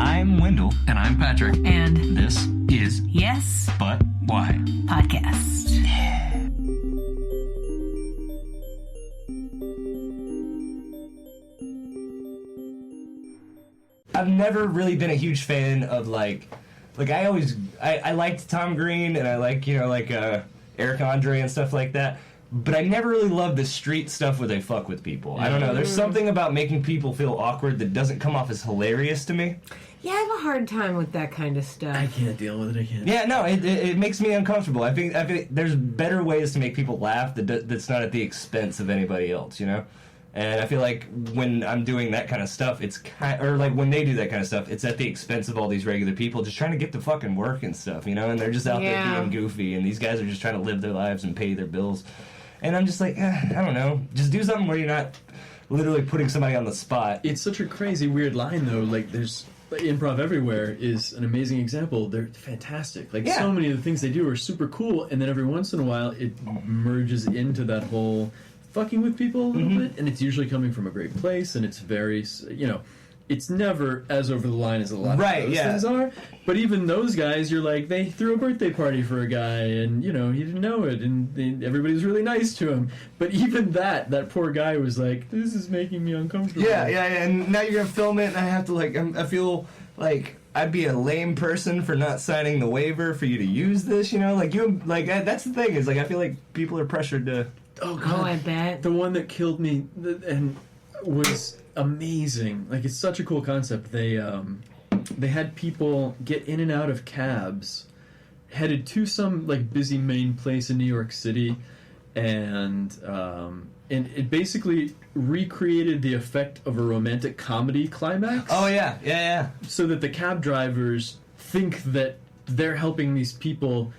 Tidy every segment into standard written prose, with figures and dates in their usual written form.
I'm Wendell. And I'm Patrick. And This is Yes, But Why? Podcast. I've never really been a huge fan of like I liked Tom Green and I like Eric Andre and stuff like that, but I never really loved the street stuff where they fuck with people. I don't know. There's something about making people feel awkward that doesn't come off as hilarious to me. Yeah, I have a hard time with that kind of stuff. I can't deal with it. I can't. Yeah, no, it makes me uncomfortable. I think there's better ways to make people laugh that's not at the expense of anybody else, you know? And I feel like when I'm doing that kind of stuff, when they do that kind of stuff, it's at the expense of all these regular people just trying to get to fucking work and stuff, you know? And they're just out there being goofy, and these guys are just trying to live their lives and pay their bills. And I'm just like, I don't know. Just do something where you're not literally putting somebody on the spot. It's such a crazy, weird line, though. Like, there's... Improv Everywhere is an amazing example. They're fantastic. Like, so many of the things they do are super cool, and then every once in a while it merges into that whole fucking with people a little bit, and it's usually coming from a great place, and it's very, it's never as over the line as a lot of those things are. But even those guys, you're like, they threw a birthday party for a guy, and, he didn't know it, and everybody's really nice to him. But even that poor guy was like, this is making me uncomfortable. Yeah, and now you're going to film it, and I have to, I feel like I'd be a lame person for not signing the waiver for you to use this, that's the thing, is, I feel like people are pressured to... Oh, God. Oh, I bet. The one that killed me and was amazing. Like, it's such a cool concept. They had people get in and out of cabs, headed to some busy main place in New York City, and it basically recreated the effect of a romantic comedy climax. Oh yeah. So that the cab drivers think that they're helping these people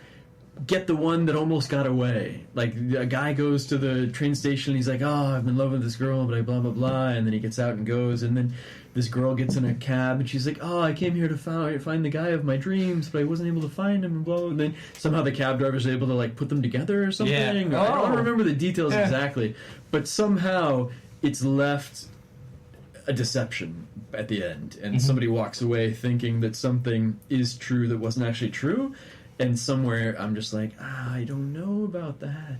get the one that almost got away. Like, a guy goes to the train station and he's like, oh, I've been in love with this girl, but I blah, blah, blah, and then he gets out and goes, and then this girl gets in a cab and she's like, oh, I came here to find the guy of my dreams, but I wasn't able to find him, and blah, blah, and then somehow the cab driver's able to, put them together or something. Yeah. I don't remember the details exactly, but somehow it's left a deception at the end, and somebody walks away thinking that something is true that wasn't actually true. And somewhere I'm just like, I don't know about that.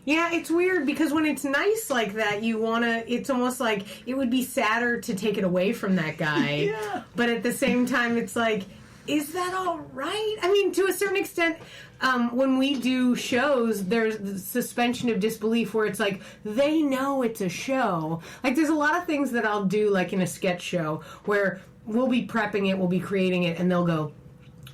Yeah, it's weird because when it's nice like that, it's almost like it would be sadder to take it away from that guy. Yeah. But at the same time, it's like, is that all right? I mean, to a certain extent, when we do shows, there's the suspension of disbelief where it's like, they know it's a show. Like, there's a lot of things that I'll do, like in a sketch show, where we'll be prepping it, we'll be creating it, and they'll go,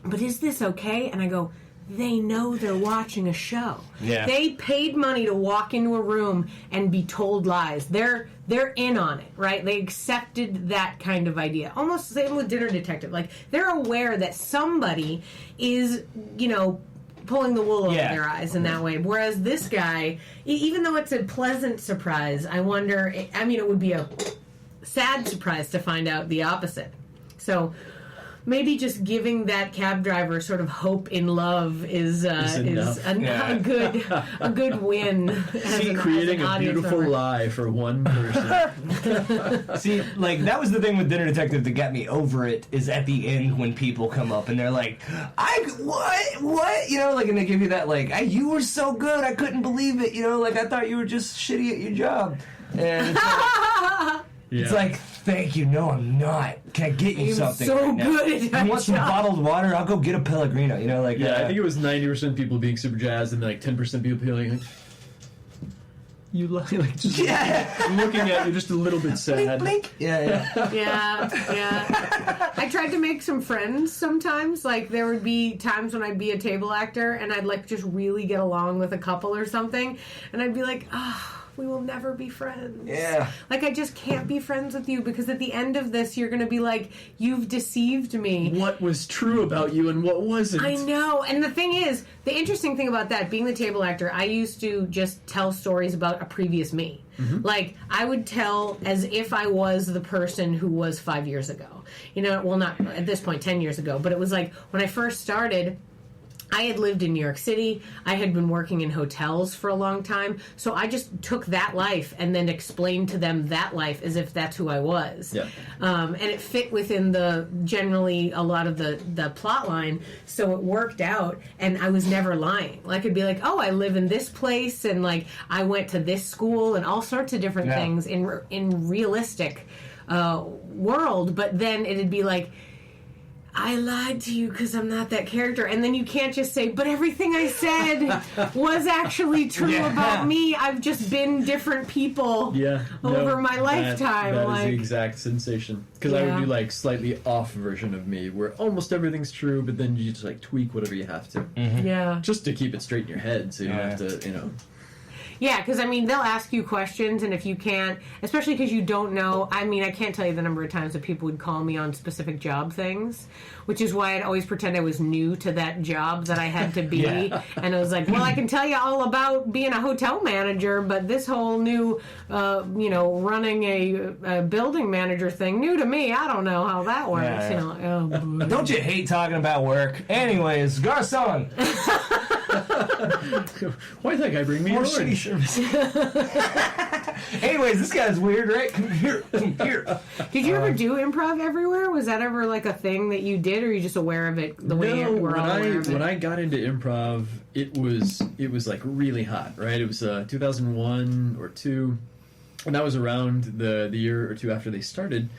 but is this okay? And I go, they know they're watching a show. Yeah. They paid money to walk into a room and be told lies. They're in on it, right? They accepted that kind of idea. Almost the same with Dinner Detective. Like, they're aware that somebody is, pulling the wool over their eyes in that way. Whereas this guy, even though it's a pleasant surprise, I wonder, it would be a sad surprise to find out the opposite. So... maybe just giving that cab driver sort of hope in love is a good win. Creating a beautiful lie for one person. See, that was the thing with Dinner Detective that got me over it, is at the end when people come up and they're like, what? And they give you that, you were so good, I couldn't believe it, I thought you were just shitty at your job. And it's like, thank you. No, I'm not. Can I get you something? So right good now? at that You want some bottled water? I'll go get a Pellegrino. I think it was 90% people being super jazzed, and 10% people feeling you looking at you just a little bit sad. Blink. Yeah. I tried to make some friends sometimes. There would be times when I'd be a table actor and I'd just really get along with a couple or something, and I'd be like, we will never be friends. Yeah. I just can't be friends with you because at the end of this, you're going to be like, you've deceived me. What was true about you and what wasn't? I know. And the thing is, the interesting thing about that, being the table actor, I used to just tell stories about a previous me. Mm-hmm. I would tell as if I was the person who was 5 years ago. Well, not at this point, 10 years ago. But it was when I first started... I had lived in New York City. I had been working in hotels for a long time. So I just took that life and then explained to them that life as if that's who I was. Yeah. And it fit within generally a lot of the plot line. So it worked out, and I was never lying. Like, I'd be like, oh, I live in this place, and like I went to this school, and all sorts of different things in realistic world. But then it'd be like, I lied to you because I'm not that character. And then you can't just say, but everything I said was actually true about me. I've just been different people over my lifetime. That is the exact sensation. Because I would do like slightly off version of me where almost everything's true, but then you just like tweak whatever you have to. Mm-hmm. Yeah. Just to keep it straight in your head so you don't have to, you know. Yeah, because, I mean, they'll ask you questions, and if you can't, especially because you don't know, I mean, I can't tell you the number of times that people would call me on specific job things, which is why I'd always pretend I was new to that job that I had to be. And I was like, well, I can tell you all about being a hotel manager, but this whole new, running a building manager thing, new to me. I don't know how that works. Yeah. You know, Don't you hate talking about work? Anyways, Garcon! Why did that guy bring me More an shitty orange? service. Anyways, this guy's weird, right? Come here, come here. Did you ever do improv everywhere? Was that ever like a thing that you did, or are you just aware of it the way you were all aware of it? When I got into improv, it was like really hot, right? It was 2001 or 2, and that was around the year or two after they started.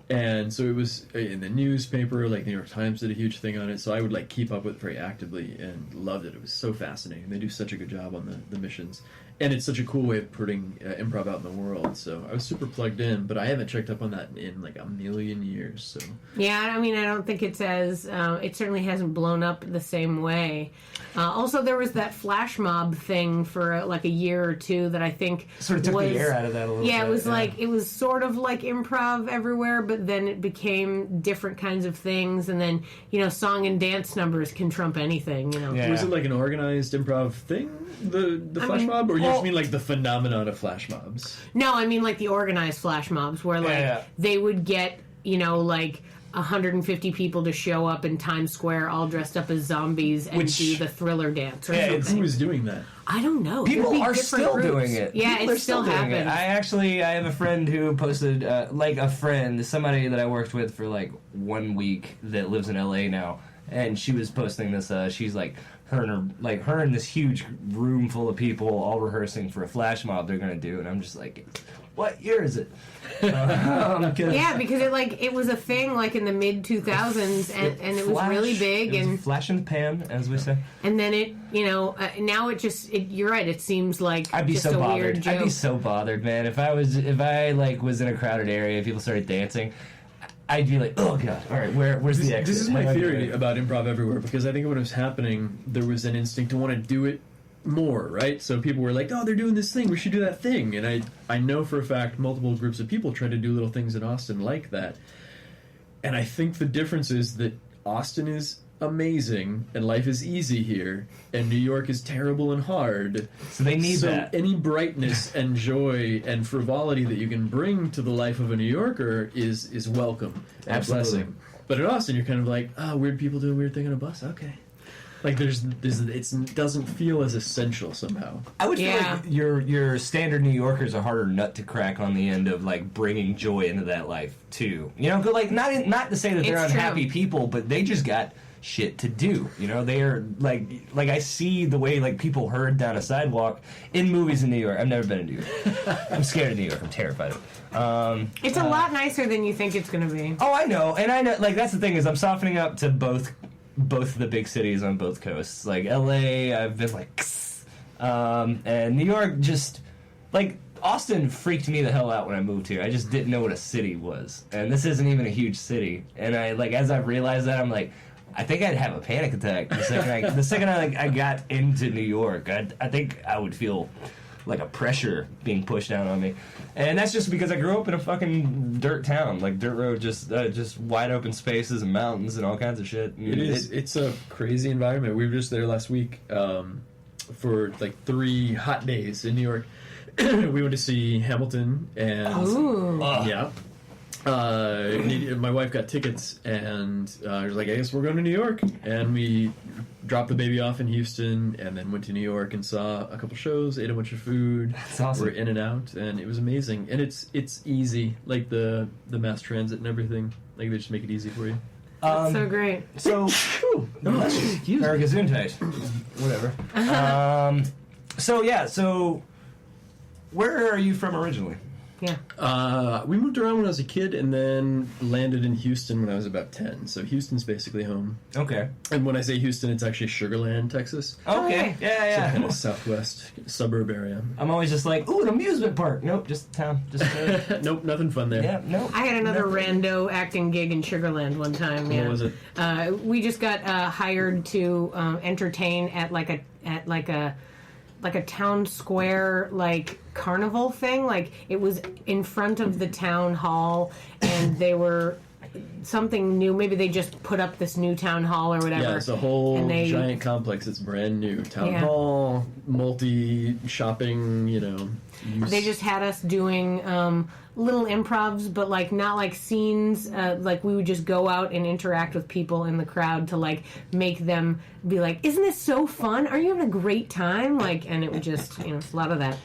And so it was in the newspaper, like the New York Times did a huge thing on it. So I would like keep up with it very actively and loved it. It was so fascinating. They do such a good job on the missions. And it's such a cool way of putting improv out in the world. So I was super plugged in, but I haven't checked up on that in like a million years. So yeah, I mean, I don't think it's as it certainly hasn't blown up the same way. Also, there was that flash mob thing for like a year or two that I think Sort of took the air out of that a little bit. Yeah, it was like, it was sort of like improv everywhere, but then it became different kinds of things. And then, song and dance numbers can trump anything, Yeah. was it like an organized improv thing, the flash mob? Or you just mean like the phenomenon of flash mobs? No, I mean like the organized flash mobs where like they would get, like 150 people to show up in Times Square all dressed up as zombies and do the Thriller dance or something. Who was doing that? I don't know. People are still doing it. Yeah, People it still happens. I have a friend who posted, somebody that I worked with for like 1 week that lives in LA now, and she was posting this, she's like, her and this huge room full of people all rehearsing for a flash mob they're gonna do, and I'm just like, what year is it? Yeah, because it was a thing like in the mid 2000s, and it was really big, it was and a flash in the pan, as we say. And then it, now it just, you're right. It seems like I'd be just so a bothered. weird joke. I'd be so bothered, man. If I was in a crowded area, people started dancing, I'd be like, oh god, all right, where's the exit? This is my theory about improv everywhere, because I think when it was happening, there was an instinct to want to do it more, right? So people were like, oh, they're doing this thing, we should do that thing. And I know for a fact multiple groups of people try to do little things in Austin like that. And I think the difference is that Austin is amazing and life is easy here, and New York is terrible and hard. So they need that. Any brightness and joy and frivolity that you can bring to the life of a New Yorker is welcome and Absolutely. a blessing. But in Austin, you're kind of like, weird people do a weird thing on a bus. Okay. Like it doesn't feel as essential somehow. I would feel like your standard New Yorker's a harder nut to crack on the end of like bringing joy into that life too. Like not to say that they're unhappy people, but they just got shit to do. They are like I see the way like people herd down a sidewalk in movies in New York. I've never been in New York. I'm scared of New York. I'm terrified of it. It's a lot nicer than you think it's going to be. Oh, I know, and I know. Like that's the thing is, I'm softening up to both the big cities on both coasts. Like LA, I've been like, and New York just like. Austin freaked me the hell out when I moved here. I just didn't know what a city was, and this isn't even a huge city. And as I realized that, I'm like, I think I'd have a panic attack the second I got into New York. I think I would feel like a pressure being pushed down on me, and that's just because I grew up in a fucking dirt town, like dirt road, just wide open spaces and mountains and all kinds of shit. And it's a crazy environment. We were just there last week for like 3 hot days in New York. We went to see Hamilton and My wife got tickets, and I was like, I guess we're going to New York. And we dropped the baby off in Houston, and then went to New York and saw a couple shows, ate a bunch of food. That's awesome. We're in and out, and it was amazing. And it's easy, like the mass transit and everything. Like they just make it easy for you. That's so great. So, or Gesundheit. Whatever. So where are you from originally? Yeah. We moved around when I was a kid, and then landed in Houston when I was about 10. So Houston's basically home. Okay. And when I say Houston, it's actually Sugar Land, Texas. Okay. Yeah. So kind of southwest suburb area. I'm always just like, ooh, an amusement park. Nope, just town. Just Nope, nothing fun there. yeah, nope. I had another rando acting gig in Sugarland one time. Yeah. What was it? We just got hired to entertain at like a town square carnival thing. Like it was in front of the town hall, and they were something new. Maybe they just put up this new town hall or whatever. Yeah, it's a whole giant complex. It's brand new. Town hall, multi-shopping, use. They just had us doing little improvs, but not scenes. We would just go out and interact with people in the crowd to make them be like, "Isn't this so fun? Are you having a great time?" And it would just a lot of that.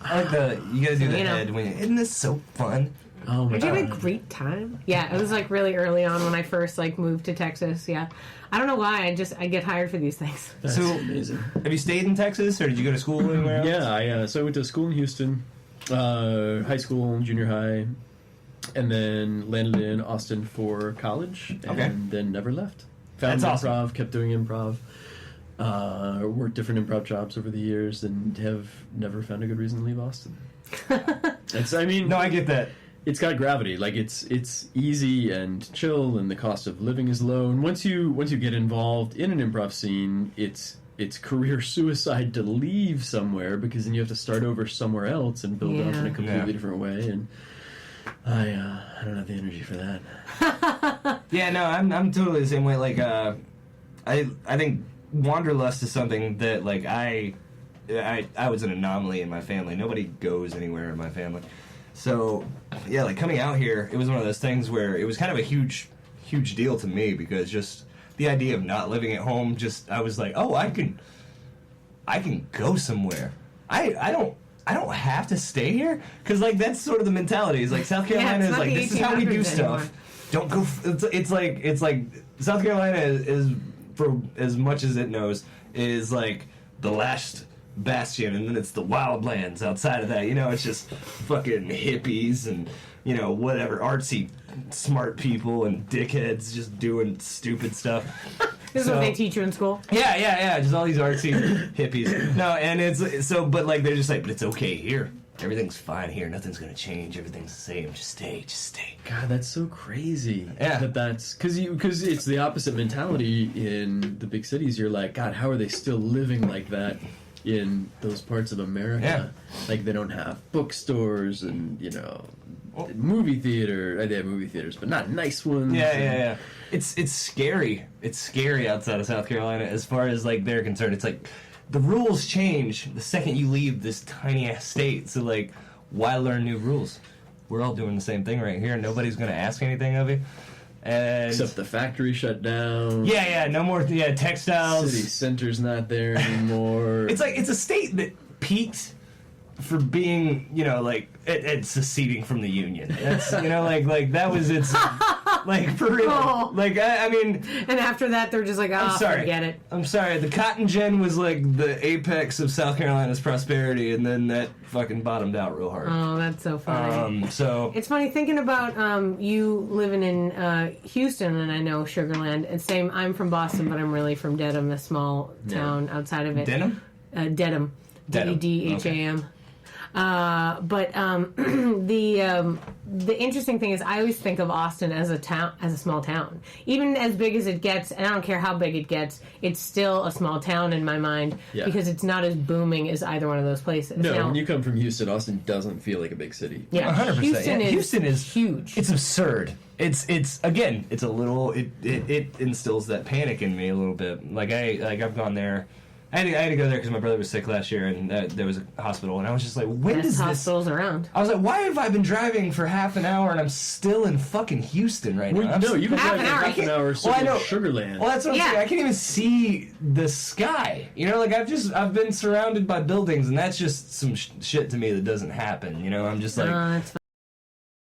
I like you gotta do the head when isn't this so fun? Oh my Are you having god. a great time? Yeah, it was really early on when I first moved to Texas. Yeah, I don't know why. I get hired for these things. That's So, amazing. Have you stayed in Texas, or did you go to school anywhere else? Yeah, so I went to school in Houston, high school, junior high, and then landed in Austin for college, and then never left. Found That's improv, awesome. kept doing improv, worked different improv jobs over the years, and have never found a good reason to leave Austin. No, I get that. It's got gravity. It's easy and chill, and the cost of living is low. And once you get involved in an improv scene, it's career suicide to leave somewhere, because then you have to start over somewhere else and build up in a completely different way. And I don't have the energy for that. Yeah, no, I'm totally the same way. I think wanderlust is something that I was an anomaly in my family. Nobody goes anywhere in my family. So, yeah, coming out here, it was one of those things where it was kind of a huge deal to me, because just the idea of not living at home, I was like, oh, I can go somewhere. I don't have to stay here, because that's sort of the mentality. It's South Carolina is this is how we do stuff. Don't go. It's like South Carolina is for as much as it knows is the last bastion, and then it's the wildlands outside of that. It's just fucking hippies and whatever artsy smart people and dickheads just doing stupid stuff. This is what they teach you in school? Yeah, just all these artsy hippies. No, and it's so, but they're just but it's okay here. Everything's fine here. Nothing's gonna change. Everything's the same. Just stay. God, that's so crazy. Yeah. That's because it's the opposite mentality in the big cities. You're like, God, how are they still living like that in those parts of America? Yeah. They don't have bookstores and movie theater. They have movie theaters, but not nice ones. Yeah. It's scary. It's scary outside of South Carolina as far as they're concerned. It's the rules change the second you leave this tiny ass state. So why learn new rules? We're all doing the same thing right here. Nobody's gonna ask anything of you. And Except the factory shut down. Yeah, no more textiles. City center's not there anymore. It's it's a state that peaked for being, it's seceding from the Union. That's, that was its, for real. Oh. I mean... And after that, they're just I'm sorry. forget it. I'm sorry. The cotton gin was, the apex of South Carolina's prosperity, and then that fucking bottomed out real hard. Oh, that's so funny. So... It's funny thinking about you living in Houston, and I know Sugarland. And same, I'm from Boston, but I'm really from Dedham, a small town outside of it. Dedham? Dedham. Dedham. Dedham. But the interesting thing is, I always think of Austin as a small town. Even as big as it gets, and I don't care how big it gets, it's still a small town in my mind because it's not as booming as either one of those places. No, now, when you come from Houston, Austin doesn't feel like a big city. Yeah, 100%. Houston is huge. It's absurd. It's again, it's a little. It instills that panic in me a little bit. I've gone there I had to go there because my brother was sick last year, and there was a hospital, and I was just like, when Best does this... hospitals around. I was like, why have I been driving for half an hour, and I'm still in fucking Houston right now? No, you can Half drive an for hour. half an hour Well, I know. Sugarland. Well, that's what I'm Yeah. saying. I can't even see the sky. You know, like I've been surrounded by buildings, and that's just some shit to me that doesn't happen. You know, I'm just like, That's